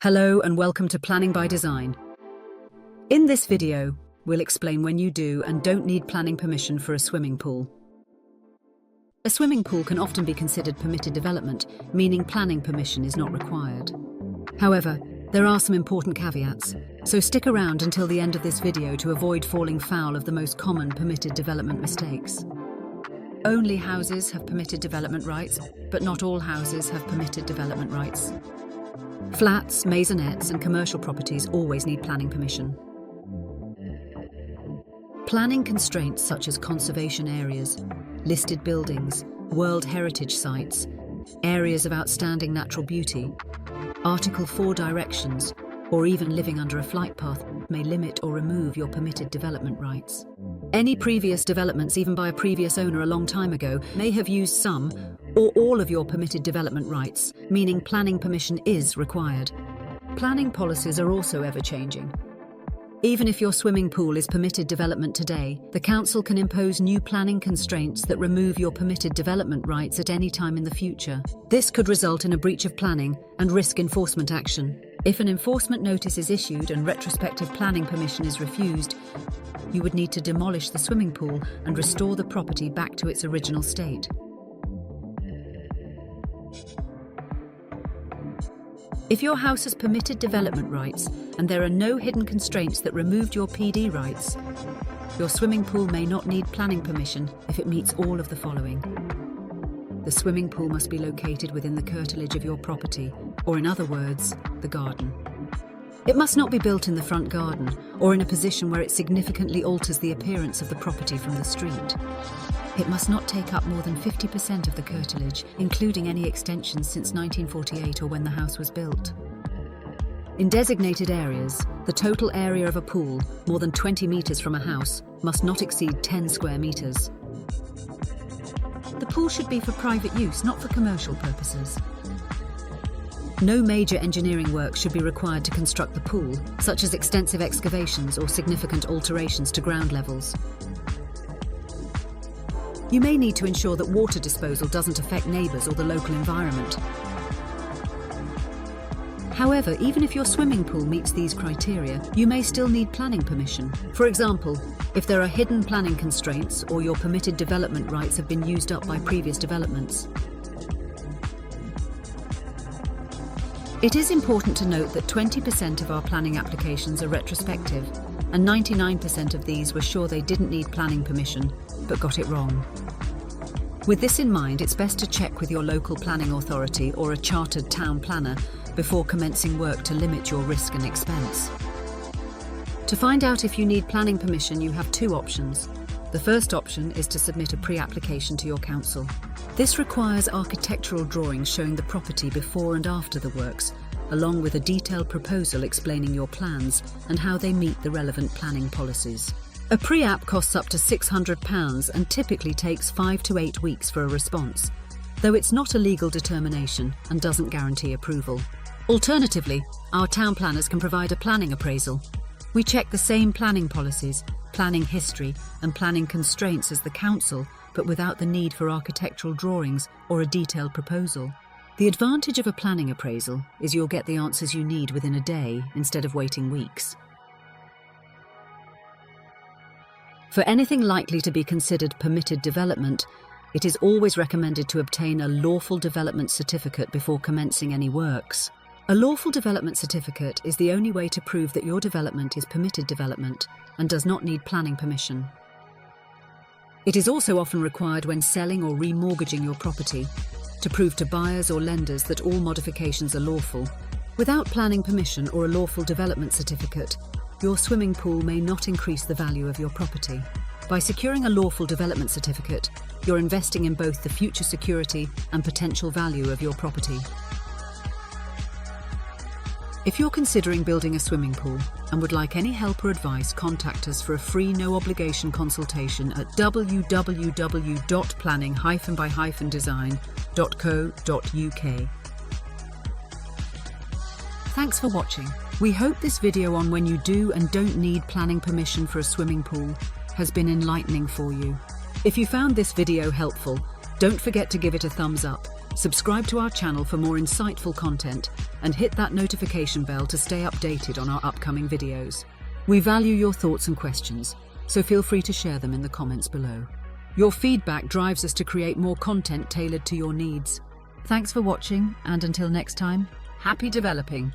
Hello and welcome to Planning by Design. In this video, we'll explain when you do and don't need planning permission for a swimming pool. A swimming pool can often be considered permitted development, meaning planning permission is not required. However, there are some important caveats, so stick around until the end of this video to avoid falling foul of the most common permitted development mistakes. Only houses have permitted development rights, but not all houses have permitted development rights. Flats, maisonettes and commercial properties always need planning permission. Planning constraints such as conservation areas, listed buildings, World Heritage sites, areas of outstanding natural beauty, Article 4 directions, or even living under a flight path may limit or remove your permitted development rights. Any previous developments, even by a previous owner a long time ago, may have used some or all of your permitted development rights, meaning planning permission is required. Planning policies are also ever-changing. Even if your swimming pool is permitted development today, the council can impose new planning constraints that remove your permitted development rights at any time in the future. This could result in a breach of planning and risk enforcement action. If an enforcement notice is issued and retrospective planning permission is refused, you would need to demolish the swimming pool and restore the property back to its original state. If your house has permitted development rights and there are no hidden constraints that removed your PD rights, your swimming pool may not need planning permission if it meets all of the following. The swimming pool must be located within the curtilage of your property, or in other words, the garden. It must not be built in the front garden or in a position where it significantly alters the appearance of the property from the street. It must not take up more than 50% of the curtilage, including any extensions since 1948 or when the house was built. In designated areas, the total area of a pool, more than 20 meters from a house, must not exceed 10 square meters. The pool should be for private use, not for commercial purposes. No major engineering work should be required to construct the pool, such as extensive excavations or significant alterations to ground levels. You may need to ensure that water disposal doesn't affect neighbours or the local environment. However, even if your swimming pool meets these criteria, you may still need planning permission. For example, if there are hidden planning constraints or your permitted development rights have been used up by previous developments. It is important to note that 20% of our planning applications are retrospective, and 99% of these were sure they didn't need planning permission, but got it wrong. With this in mind, it's best to check with your local planning authority or a chartered town planner before commencing work to limit your risk and expense. To find out if you need planning permission, you have two options. The first option is to submit a pre-application to your council. This requires architectural drawings showing the property before and after the works, along with a detailed proposal explaining your plans and how they meet the relevant planning policies. A pre-app costs up to £600 and typically takes 5 to 8 weeks for a response, though it's not a legal determination and doesn't guarantee approval. Alternatively, our town planners can provide a planning appraisal. We check the same planning policies, planning history and planning constraints as the council, but without the need for architectural drawings or a detailed proposal. The advantage of a planning appraisal is you'll get the answers you need within a day instead of waiting weeks. For anything likely to be considered permitted development, it is always recommended to obtain a lawful development certificate before commencing any works. A lawful development certificate is the only way to prove that your development is permitted development and does not need planning permission. It is also often required when selling or remortgaging your property to prove to buyers or lenders that all modifications are lawful. Without planning permission or a lawful development certificate, your swimming pool may not increase the value of your property. By securing a lawful development certificate, you're investing in both the future security and potential value of your property. If you're considering building a swimming pool and would like any help or advice, contact us for a free no-obligation consultation at www.planning-by-design.co.uk. Thanks for watching. We hope this video on when you do and don't need planning permission for a swimming pool has been enlightening for you. If you found this video helpful, don't forget to give it a thumbs up Subscribe to our channel for more insightful content and hit that notification bell to stay updated on our upcoming videos. We value your thoughts and questions, so feel free to share them in the comments below. Your feedback drives us to create more content tailored to your needs. Thanks for watching, and until next time, happy developing!